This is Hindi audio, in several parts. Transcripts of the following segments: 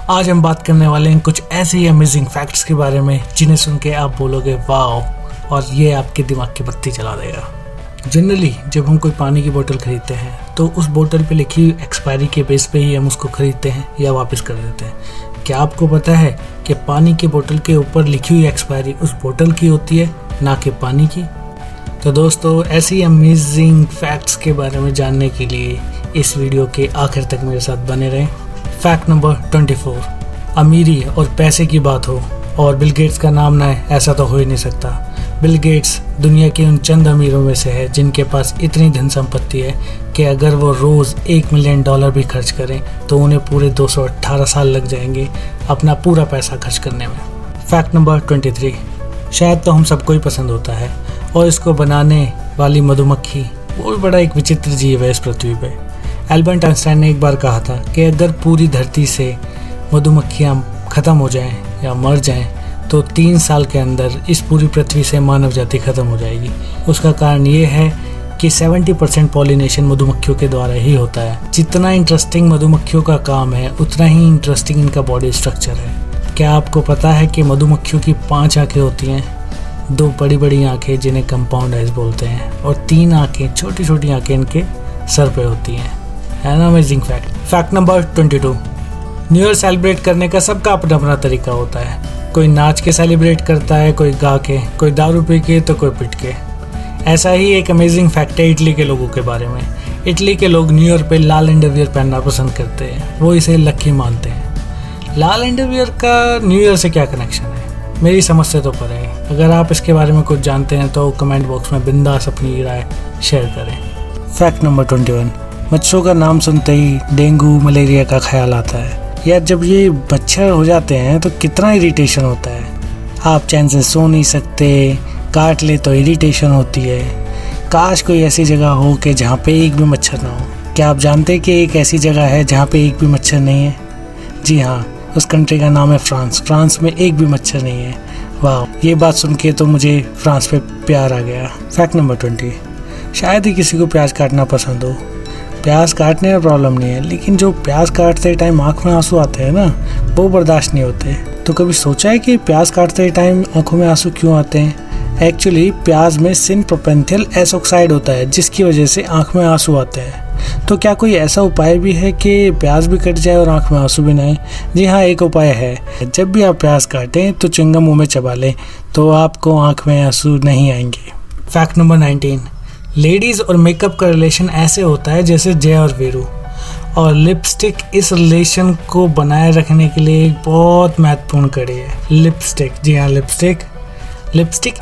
आज हम बात करने वाले हैं कुछ ऐसे ही अमेजिंग फैक्ट्स के बारे में जिन्हें सुन के आप बोलोगे वाह, और ये आपके दिमाग की बत्ती जला देगा। जनरली जब हम कोई पानी की बोतल खरीदते हैं तो उस बोतल पे लिखी हुई एक्सपायरी के बेस पे ही हम उसको खरीदते हैं या वापस कर देते हैं। क्या आपको पता है कि पानी की बोतल के ऊपर लिखी हुई एक्सपायरी उस बोतल की होती है, ना कि पानी की? तो दोस्तों, ऐसी अमेजिंग फैक्ट्स के बारे में जानने के लिए इस वीडियो के आखिर तक मेरे साथ बने रहें। फैक्ट नंबर 24, अमीरी और पैसे की बात हो और बिल गेट्स का नाम ना है, ऐसा तो हो ही नहीं सकता। बिल गेट्स दुनिया के उन चंद अमीरों में से है जिनके पास इतनी धन संपत्ति है कि अगर वो रोज़ $1 मिलियन भी खर्च करें तो उन्हें पूरे 218 साल लग जाएंगे अपना पूरा पैसा खर्च करने में। फैक्ट नंबर 23, शायद तो हम सबको ही पसंद होता है और इसको बनाने वाली मधुमक्खी वो भी बड़ा एक विचित्र जीव है इस पृथ्वी पे। एल्बर्ट आइंस्टाइन ने एक बार कहा था कि अगर पूरी धरती से मधुमक्खियाँ ख़त्म हो जाएं या मर जाएं तो 3 साल के अंदर इस पूरी पृथ्वी से मानव जाति ख़त्म हो जाएगी। उसका कारण ये है कि 70% पॉलिनेशन मधुमक्खियों के द्वारा ही होता है। जितना इंटरेस्टिंग मधुमक्खियों का काम है उतना ही इंटरेस्टिंग इनका बॉडी स्ट्रक्चर है। क्या आपको पता है कि मधुमक्खियों की 5 आँखें होती हैं? 2 बड़ी बड़ी आँखें जिन्हें कंपाउंड आइज बोलते हैं और 3 आँखें, छोटी छोटी आँखें इनके सर पे होती हैं। है ना amazing fact. Fact number 22, new year celebrate करने का सबका अपना अपना तरीका होता है। कोई नाच के सेलिब्रेट करता है, कोई गा के, कोई दारू पी के, तो कोई पिट के। ऐसा ही एक अमेजिंग फैक्ट है इटली के लोगों के बारे में। इटली के लोग न्यू ईयर पे लाल अंडरवियर पहनना पसंद करते हैं, वो इसे लकी मानते हैं। लाल अंडरवियर का न्यू ईयर से क्या कनेक्शन है? मेरी समझ से तो परे है। अगर आप इसके बारे में कुछ जानते हैं तो कमेंट बॉक्स में बिंदास अपनी राय शेयर करें। फैक्ट नंबर 21, मच्छरों का नाम सुनते ही डेंगू मलेरिया का ख्याल आता है। यार, जब ये मच्छर हो जाते हैं तो कितना इरिटेशन होता है। आप चैन से सो नहीं सकते, काट ले तो इरिटेशन होती है। काश कोई ऐसी जगह हो कि जहाँ पे एक भी मच्छर ना हो। क्या आप जानते हैं कि एक ऐसी जगह है जहाँ पे एक भी मच्छर नहीं है? जी हाँ, उस कंट्री का नाम है फ्रांस। फ्रांस में एक भी मच्छर नहीं है। वाह, ये बात सुन के तो मुझे फ्रांस पे प्यार आ गया। फैक्ट नंबर 20, शायद ही किसी को प्याज काटना पसंद हो। प्याज काटने में प्रॉब्लम नहीं है, लेकिन जो प्याज काटते टाइम आँख में आंसू आते हैं ना, वो बर्दाश्त नहीं होते। तो कभी सोचा है कि प्याज काटते टाइम आंखों में आंसू क्यों आते हैं? एक्चुअली प्याज में सिन-प्रोपेंथियल एसोक्साइड होता है जिसकी वजह से आँख में आंसू आते हैं। तो क्या कोई ऐसा उपाय भी है कि प्याज भी कट जाए और आँख में आंसू भी ना आए? जी हाँ, एक उपाय है। जब भी आप प्याज काटें तो च्युइंगम मुँह में चबा लें तो आपको आँख में आंसू नहीं आएंगे। फैक्ट नंबर 19, लेडीज़ और मेकअप का रिलेशन ऐसे होता है जैसे जय और वीरू, और लिपस्टिक इस रिलेशन को बनाए रखने के लिए एक बहुत महत्वपूर्ण कड़ी है। लिपस्टिक, जी हाँ, लिपस्टिक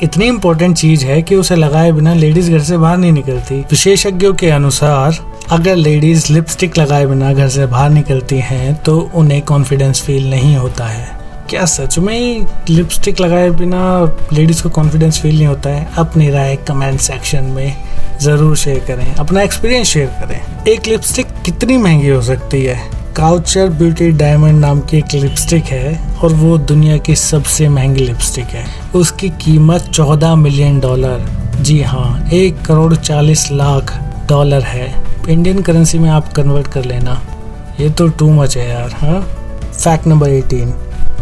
इतनी इम्पोर्टेंट चीज़ है कि उसे लगाए बिना लेडीज़ घर से बाहर नहीं निकलती। विशेषज्ञों के अनुसार अगर लेडीज़ लिपस्टिक लगाए बिना घर से बाहर निकलती हैं तो उन्हें कॉन्फिडेंस फील नहीं होता है। क्या सच में ही लिपस्टिक लगाए बिना लेडीज़ को कॉन्फिडेंस फील नहीं होता है? अपनी राय कमेंट सेक्शन में ज़रूर शेयर करें, अपना एक्सपीरियंस शेयर करें। एक लिपस्टिक कितनी महंगी हो सकती है? काउचर ब्यूटी डायमंड नाम की एक लिपस्टिक है और वो दुनिया की सबसे महंगी लिपस्टिक है। उसकी कीमत $14 मिलियन, जी हाँ, $1,40,00,000 है। इंडियन करेंसी में आप कन्वर्ट कर लेना, ये तो टू मच है यार। हाँ। फैक्ट नंबर 18,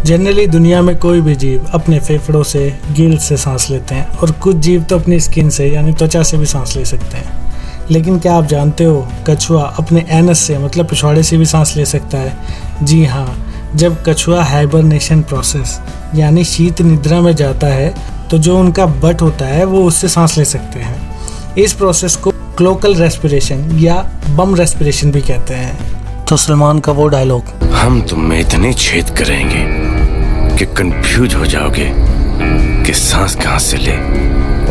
जनरली दुनिया में कोई भी जीव अपने फेफड़ों से, गिल्स से सांस लेते हैं और कुछ जीव तो अपनी स्किन से यानी त्वचा से भी सांस ले सकते हैं। लेकिन क्या आप जानते हो कछुआ अपने एनस से मतलब पिछवाड़े से भी सांस ले सकता है? जी हाँ, जब कछुआ हाइबरनेशन प्रोसेस यानी शीत निद्रा में जाता है तो जो उनका बट होता है वो उससे सांस ले सकते हैं। इस प्रोसेस को क्लोकल रेस्पिरेशन या बम रेस्पिरेशन भी कहते हैं। तो सलमान का वो डायलॉग, हम तुम में इतने छेद करेंगे कि कंफ्यूज हो जाओगे कि सांस कहाँ से ले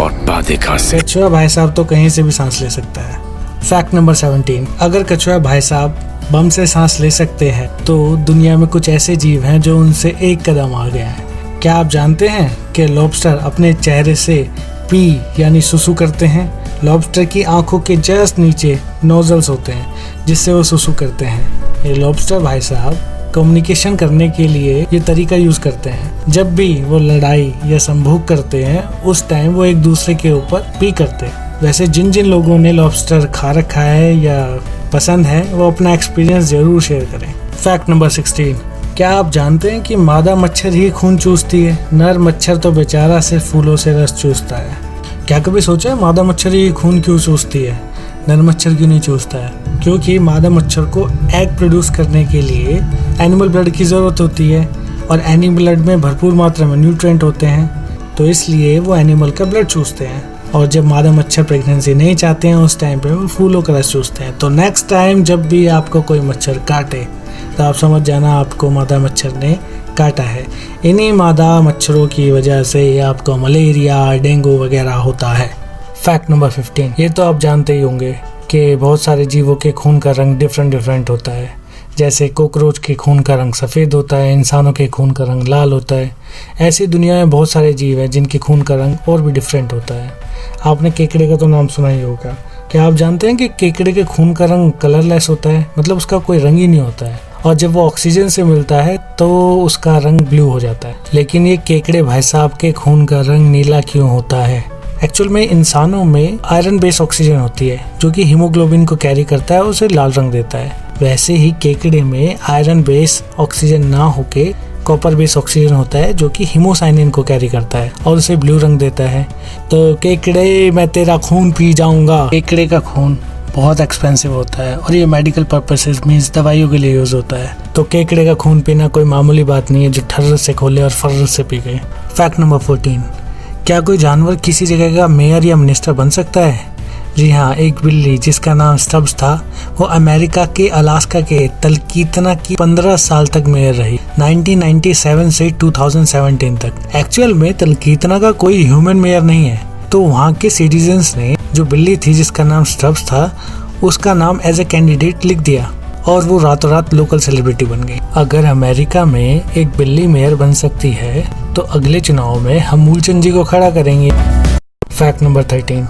और बातें कहाँ से। कछुआ भाई साहब तो कहीं से भी सांस ले सकता है। फैक्ट नंबर 17, अगर कछुआ भाई साहब बम से सांस ले सकते हैं तो दुनिया में कुछ ऐसे जीव हैं जो उनसे एक कदम आगे हैं। क्या आप जानते हैं कि लॉबस्टर अपने चेहरे से पी यानी सुसु करते हैं? लॉबस्टर की आंखों के जस्ट नीचे नोजल्स होते हैं जिससे वो सुसु करते हैं। ये लॉबस्टर भाई साहब कम्युनिकेशन करने के लिए ये तरीका यूज करते हैं। जब भी वो लड़ाई या संभोग करते हैं उस टाइम वो एक दूसरे के ऊपर पी करते हैं। वैसे जिन जिन लोगों ने लॉबस्टर खा रखा है या पसंद है वो अपना एक्सपीरियंस जरूर शेयर करें। फैक्ट नंबर 16, क्या आप जानते हैं कि मादा मच्छर ही खून चूसती है, नर मच्छर तो बेचारा सिर्फ फूलों से रस चूसता है। क्या कभी सोचा है मादा मच्छर ही खून क्यों चूसती है, नर मच्छर क्यों नहीं चूसता है? क्योंकि मादा मच्छर को एग प्रोड्यूस करने के लिए एनिमल ब्लड की ज़रूरत होती है और एनिमल ब्लड में भरपूर मात्रा में न्यूट्रिएंट होते हैं, तो इसलिए वो एनिमल का ब्लड चूसते हैं। और जब मादा मच्छर प्रेगनेंसी नहीं चाहते हैं उस टाइम पे वो फूलों का रस चूसते हैं। तो नेक्स्ट टाइम जब भी आपको कोई मच्छर काटे तो आप समझ जाना आपको मादा मच्छर ने काटा है। इन्हीं मादा मच्छरों की वजह से आपको मलेरिया, डेंगू वगैरह होता है। फैक्ट नंबर 15, ये तो आप जानते ही होंगे कि बहुत सारे जीवों के खून का रंग डिफरेंट होता है। जैसे कॉकरोच के खून का रंग सफ़ेद होता है, इंसानों के खून का रंग लाल होता है। ऐसी दुनिया में बहुत सारे जीव हैं जिनके खून का रंग और भी डिफरेंट होता है। आपने केकड़े का तो नाम सुना ही होगा। क्या आप जानते हैं कि केकड़े के खून का रंग कलरलेस होता है, मतलब उसका कोई रंग ही नहीं होता है, और जब वो ऑक्सीजन से मिलता है तो उसका रंग ब्लू हो जाता है। लेकिन ये केकड़े भाई साहब के खून का रंग नीला क्यों होता है? एक्चुअल में इंसानों में आयरन बेस ऑक्सीजन होती है जो कि हीमोग्लोबिन को कैरी करता है और उसे लाल रंग देता है। वैसे ही केकड़े में आयरन बेस ऑक्सीजन ना होके कॉपर बेस ऑक्सीजन होता है जो कि हीमोसाइनिन को कैरी करता है और उसे ब्लू रंग देता है। तो केकड़े मैं तेरा खून पी जाऊंगा। केकड़े का खून बहुत एक्सपेंसिव होता है और ये मेडिकल पर्पसेस मींस दवाइयों के लिए यूज होता है। तो केकड़े का खून पीना कोई मामूली बात नहीं है जो ठर्र से खोले और फर्र से पी गए। फैक्ट नंबर 14, क्या कोई जानवर किसी जगह का मेयर या मिनिस्टर बन सकता है? जी हाँ, एक बिल्ली जिसका नाम स्टब्स था वो अमेरिका के अलास्का के तलकीतना की 15 साल तक मेयर रही, 1997 से 2017 तक। एक्चुअल में तलकीतना का कोई ह्यूमन मेयर नहीं है, तो वहाँ के सिटीजन्स ने जो बिल्ली थी जिसका नाम स्टब्स था उसका नाम एज ए कैंडिडेट लिख दिया और वो रातों रात लोकल सेलिब्रिटी बन गई। अगर अमेरिका में एक बिल्ली मेयर बन सकती है तो अगले चुनाव में हम मूलचंद जी को खड़ा करेंगे। फैक्ट नंबर 13,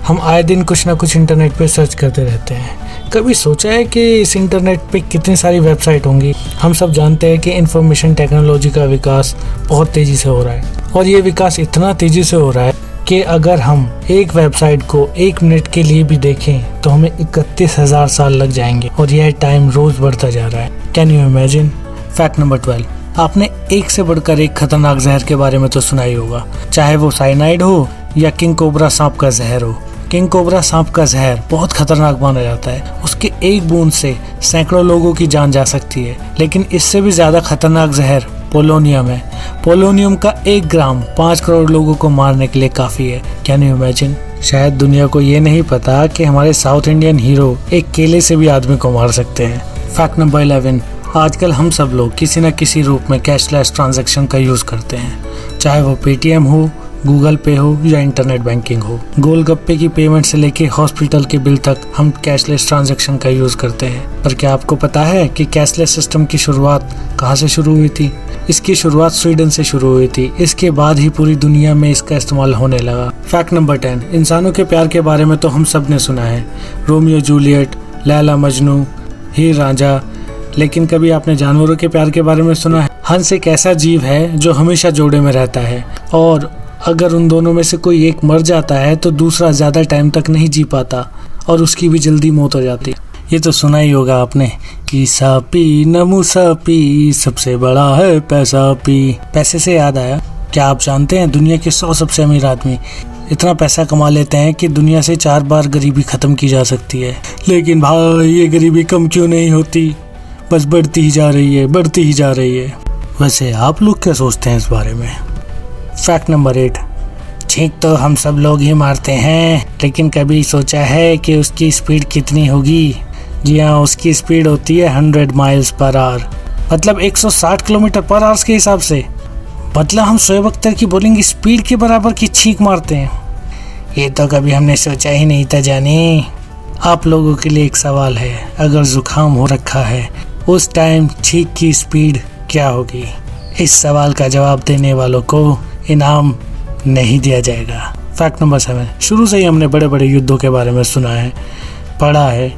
हम आए दिन कुछ ना कुछ इंटरनेट पे सर्च करते रहते हैं। कभी सोचा है कि इस इंटरनेट पे कितनी सारी वेबसाइट होंगी? हम सब जानते हैं कि इंफॉर्मेशन टेक्नोलॉजी का विकास बहुत तेज़ी से हो रहा है और ये विकास इतना तेज़ी से हो रहा है कि अगर हम एक वेबसाइट को 1 मिनट के लिए भी देखें तो हमें 31,000 साल लग जाएंगे और यह टाइम रोज बढ़ता जा रहा है। Can you imagine? Fact number 12, आपने एक से बढ़कर एक खतरनाक जहर के बारे में तो सुना ही होगा, चाहे वो साइनाइड हो या किंग कोबरा सांप का जहर हो। किंग कोबरा सांप का जहर बहुत खतरनाक माना जाता है। उसके एक बूंद से सैकड़ों लोगों की जान जा सकती है। लेकिन इससे भी ज्यादा खतरनाक जहर पोलोनियम है। पोलोनियम का 1 ग्राम 5 करोड़ लोगों को मारने के लिए काफी है। Can you imagine? शायद दुनिया को ये नहीं पता कि हमारे साउथ इंडियन हीरो एक केले से भी आदमी को मार सकते हैं। फैक्ट नंबर 11, आजकल हम सब लोग किसी न किसी रूप में कैशलेस ट्रांजैक्शन का यूज करते हैं, चाहे वो पेटीएम हो, गूगल पे हो या इंटरनेट बैंकिंग हो। गोलगप्पे की पेमेंट से लेके हॉस्पिटल के बिल तक हम कैशलेस ट्रांजैक्शन का यूज करते हैं। पर क्या आपको पता है कि कैशलेस सिस्टम की शुरुआत कहाँ से शुरू हुई थी? इसकी शुरुआत स्वीडन से शुरू हुई थी। इसके बाद ही पूरी दुनिया में इसका इस्तेमाल होने लगा। फैक्ट नंबर 10, इंसानों के प्यार के बारे में तो हम सब ने सुना है, रोमियो जूलियट, लैला मजनू, हीर रांझा। लेकिन कभी आपने जानवरों के प्यार के बारे में सुना है? हंस एक ऐसा जीव है जो हमेशा जोड़े में रहता है और अगर उन दोनों में से कोई एक मर जाता है तो दूसरा ज्यादा टाइम तक नहीं जी पाता और उसकी भी जल्दी मौत हो जाती। ये तो सुना ही होगा आपने कि सापी नमुसापी सबसे बड़ा है पैसा पी। पैसे से याद आया, क्या आप जानते हैं दुनिया के 100 सबसे अमीर आदमी इतना पैसा कमा लेते हैं कि दुनिया से 4 बार गरीबी खत्म की जा सकती है। लेकिन भाई ये गरीबी कम क्यों नहीं होती, बस बढ़ती ही जा रही है, बढ़ती ही जा रही है। वैसे आप लोग क्या सोचते हैं इस बारे में? फैक्ट नंबर 8, छींक तो हम सब लोग ही मारते हैं, लेकिन कभी सोचा है कि उसकी स्पीड कितनी होगी? जी हाँ, उसकी स्पीड होती है 100 माइल्स पर आवर, मतलब 160 किलोमीटर पर आवर के हिसाब से। मतलब हम शोएब अख्तर की बॉलिंग स्पीड के बराबर की छींक मारते हैं। ये तो कभी हमने सोचा ही नहीं था जाने। आप लोगों के लिए एक सवाल है, अगर जुकाम हो रखा है उस टाइम छींक की स्पीड क्या होगी? इस सवाल का जवाब देने वालों को इनाम नहीं दिया जाएगा। फैक्ट नंबर 7, शुरू से ही हमने बड़े बड़े युद्धों के बारे में सुना है, पढ़ा है।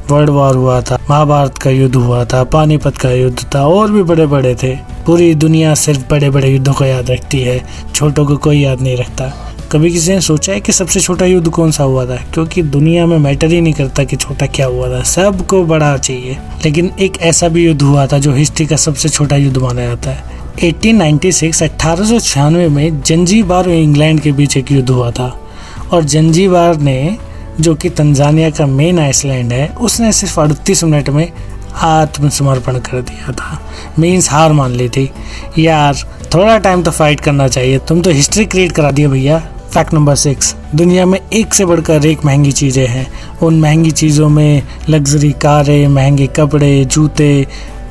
वर्ल्ड वॉर हुआ था, महाभारत का युद्ध हुआ था, पानीपत का युद्ध था और भी बड़े बड़े थे। पूरी दुनिया सिर्फ बड़े बड़े युद्धों को याद रखती है, छोटों को कोई याद नहीं रखता। कभी किसी ने सोचा है कि सबसे छोटा युद्ध कौन सा हुआ था? क्योंकि दुनिया में मैटर ही नहीं करता कि छोटा क्या हुआ था, सबको बड़ा चाहिए। लेकिन एक ऐसा भी युद्ध हुआ था जो हिस्ट्री का सबसे छोटा युद्ध माना जाता है। 1896 में जंजीबार और इंग्लैंड के बीच एक युद्ध हुआ था, और जंजीबार ने, जो कि तंजानिया का मेन आइसलैंड है, उसने सिर्फ 38 मिनट में आत्मसमर्पण कर दिया था। मीन्स हार मान ली थी। यार थोड़ा टाइम तो फाइट करना चाहिए, तुम तो हिस्ट्री क्रिएट करा दिया भैया। फैक्ट नंबर 6, दुनिया में एक से बढ़कर एक महंगी चीज़ें हैं। उन महंगी चीज़ों में लग्जरी कारें, महंगे कपड़े, जूते,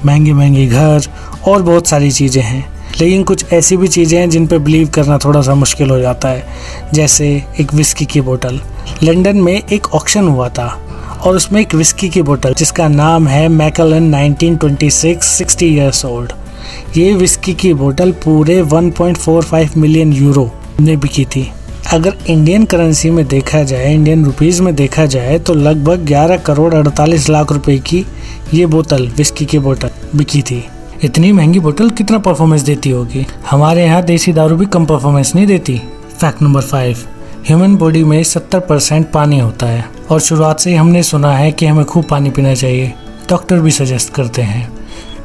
महंगे महंगे घर और बहुत सारी चीज़ें हैं। लेकिन कुछ ऐसी भी चीज़ें हैं जिन पर बिलीव करना थोड़ा सा मुश्किल हो जाता है, जैसे एक विस्की की बोतल। लंदन में एक ऑक्शन हुआ था और उसमें एक विस्की की बोतल जिसका नाम है मैकलन 1926 60 ईयर्स ओल्ड। ये विस्की की बोतल पूरे 1.45 मिलियन यूरो में बिकी थी। अगर इंडियन करेंसी में देखा जाए, इंडियन रुपीज़ में देखा जाए, तो लगभग 11 करोड़ 48 लाख रुपए की ये बोतल, विस्की की बोतल बिकी थी। इतनी महंगी बोतल कितना परफॉर्मेंस देती होगी? हमारे यहाँ देसी दारू भी कम परफॉर्मेंस नहीं देती। फैक्ट नंबर 5, ह्यूमन बॉडी में 70% पानी होता है, और शुरुआत से ही हमने सुना है कि हमें खूब पानी पीना चाहिए। डॉक्टर भी सजेस्ट करते हैं।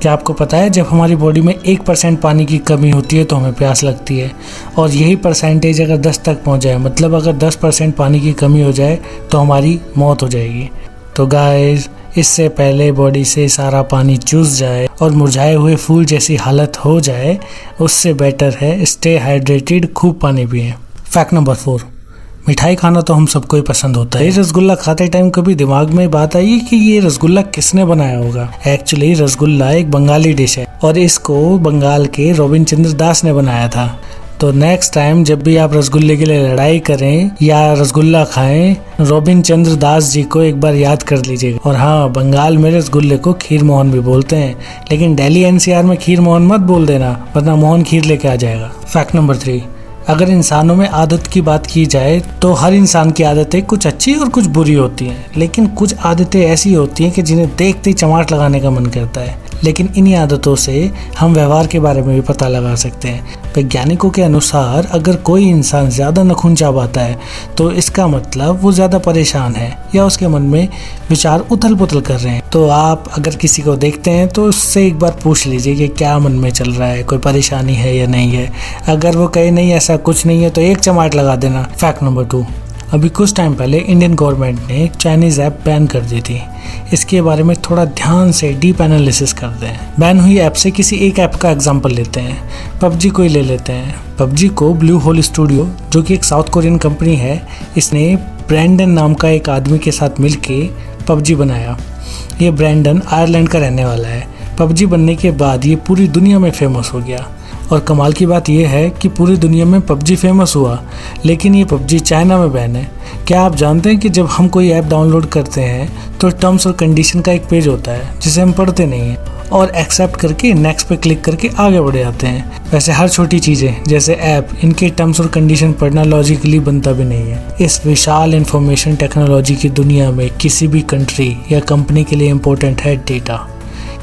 क्या आपको पता है जब हमारी बॉडी में 1% पानी की कमी होती है तो हमें प्यास लगती है, और यही परसेंटेज अगर 10 तक पहुंच जाए, मतलब अगर 10% पानी की कमी हो जाए तो हमारी मौत हो जाएगी। तो गाइस, इससे पहले बॉडी से सारा पानी चूस जाए और मुरझाए हुए फूल जैसी हालत हो जाए, उससे बेटर है स्टे हाइड्रेटेड, खूब पानी पिएं। फैक्ट नंबर 4, मिठाई खाना तो हम सबको ही पसंद होता है। रसगुल्ला खाते टाइम कभी दिमाग में बात आई कि ये रसगुल्ला किसने बनाया होगा? एक्चुअली रसगुल्ला एक बंगाली डिश है और इसको बंगाल के रविंद्र चंद्र दास ने बनाया था। तो नेक्स्ट टाइम जब भी आप रसगुल्ले के लिए लड़ाई करें या रसगुल्ला खाएं, रविंद्र चंद्र दास जी को एक बार याद कर लीजिएगा। और हाँ, बंगाल में रसगुल्ले को खीर मोहन भी बोलते हैं, लेकिन दिल्ली एनसीआर में खीर मोहन मत बोल देना, वरना मोहन खीर लेके आ जाएगा। फैक्ट नंबर 3, अगर इंसानों में आदत की बात की जाए तो हर इंसान की आदतें कुछ अच्छी और कुछ बुरी होती हैं, लेकिन कुछ आदतें ऐसी होती हैं कि जिन्हें देखते ही चमाट लगाने का मन करता है। लेकिन इन्हीं आदतों से हम व्यवहार के बारे में भी पता लगा सकते हैं। वैज्ञानिकों के अनुसार अगर कोई इंसान ज़्यादा नाखून चबाता है तो इसका मतलब वो ज़्यादा परेशान है या उसके मन में विचार उथल पुथल कर रहे हैं। तो आप अगर किसी को देखते हैं तो उससे एक बार पूछ लीजिए कि क्या मन में चल रहा है, कोई परेशानी है या नहीं है। अगर वो कहे नहीं ऐसा कुछ नहीं है तो एक चमाट लगा देना। फैक्ट नंबर 2, अभी कुछ टाइम पहले इंडियन गवर्नमेंट ने चाइनीज़ ऐप बैन कर दी थी। इसके बारे में थोड़ा ध्यान से डीप एनालिसिस करते हैं। बैन हुई ऐप से किसी एक ऐप का एग्जांपल लेते हैं, पबजी को ही ले लेते हैं। पबजी को ब्लू होल स्टूडियो, जो कि एक साउथ कोरियन कंपनी है, इसने ब्रैंडन नाम का एक आदमी के साथ मिलके पबजी बनाया। ये ब्रैंडन आयरलैंड का रहने वाला है। पबजी बनने के बाद ये पूरी दुनिया में फेमस हो गया, और कमाल की बात यह है कि पूरी दुनिया में पबजी फेमस हुआ, लेकिन ये पबजी चाइना में बैन है। क्या आप जानते हैं कि जब हम कोई ऐप डाउनलोड करते हैं तो टर्म्स और कंडीशन का एक पेज होता है जिसे हम पढ़ते नहीं हैं, और एक्सेप्ट करके नेक्स्ट पे क्लिक करके आगे बढ़ जाते हैं। वैसे हर छोटी चीज़ें जैसे ऐप, इनके टर्म्स और कंडीशन पढ़ना लॉजिकली बनता भी नहीं है। इस विशाल इंफॉर्मेशन टेक्नोलॉजी की दुनिया में किसी भी कंट्री या कंपनी के लिए इम्पोर्टेंट है डेटा।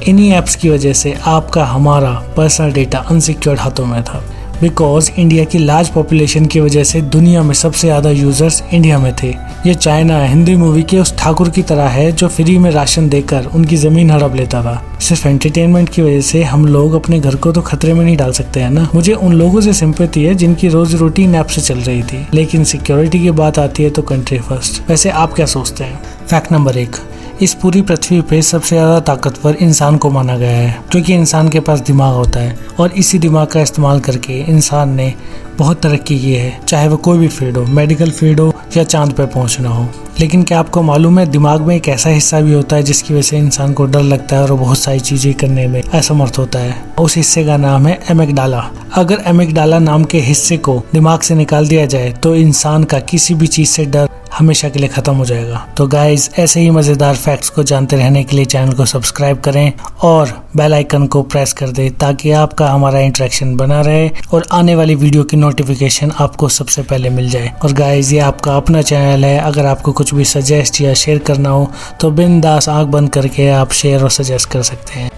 इन्हीं ऐप्स की वजह से आपका हमारा पर्सनल डेटा अनसिक्योर्ड हाथों में था, बिकॉज इंडिया की लार्ज पॉपुलेशन की वजह से दुनिया में सबसे ज़्यादा यूजर्स इंडिया में थे। ये चाइना हिंदी मूवी के उस ठाकुर की तरह है जो फ्री में राशन देकर उनकी ज़मीन हड़प लेता था। सिर्फ एंटरटेनमेंट की वजह से हम लोग अपने घर को तो खतरे में नहीं डाल सकते हैं ना। मुझे उन लोगों से सिंपैथी है जिनकी रोजी रोटी इन ऐप से चल रही थी, लेकिन सिक्योरिटी की बात आती है तो कंट्री फर्स्ट। वैसे आप क्या सोचते हैं? फैक्ट नंबर 1, इस पूरी पृथ्वी पे सबसे ज़्यादा ताकतवर इंसान को माना गया है, क्योंकि इंसान के पास दिमाग होता है और इसी दिमाग का इस्तेमाल करके इंसान ने बहुत तरक्की की है, चाहे वो कोई भी फील्ड हो, मेडिकल फील्ड हो या चांद पे पहुंचना हो। लेकिन क्या आपको मालूम है दिमाग में एक ऐसा हिस्सा भी होता है जिसकी वजह से इंसान को डर लगता है और बहुत सारी चीज़ें करने में असमर्थ होता है। उस हिस्से का नाम है एमिगडाला। अगर एमिगडाला नाम के हिस्से को दिमाग से निकाल दिया जाए तो इंसान का किसी भी चीज़ से डर हमेशा के लिए खत्म हो जाएगा। तो गाइज, ऐसे ही मज़ेदार फैक्ट्स को जानते रहने के लिए चैनल को सब्सक्राइब करें और बेल आइकन को प्रेस कर दें ताकि आपका हमारा इंटरेक्शन बना रहे और आने वाली वीडियो की नोटिफिकेशन आपको सबसे पहले मिल जाए। और गाइज, ये आपका अपना चैनल है, अगर आपको कुछ भी सजेस्ट या शेयर करना हो तो बिंदास आंख बंद करके आप शेयर और सजेस्ट कर सकते हैं।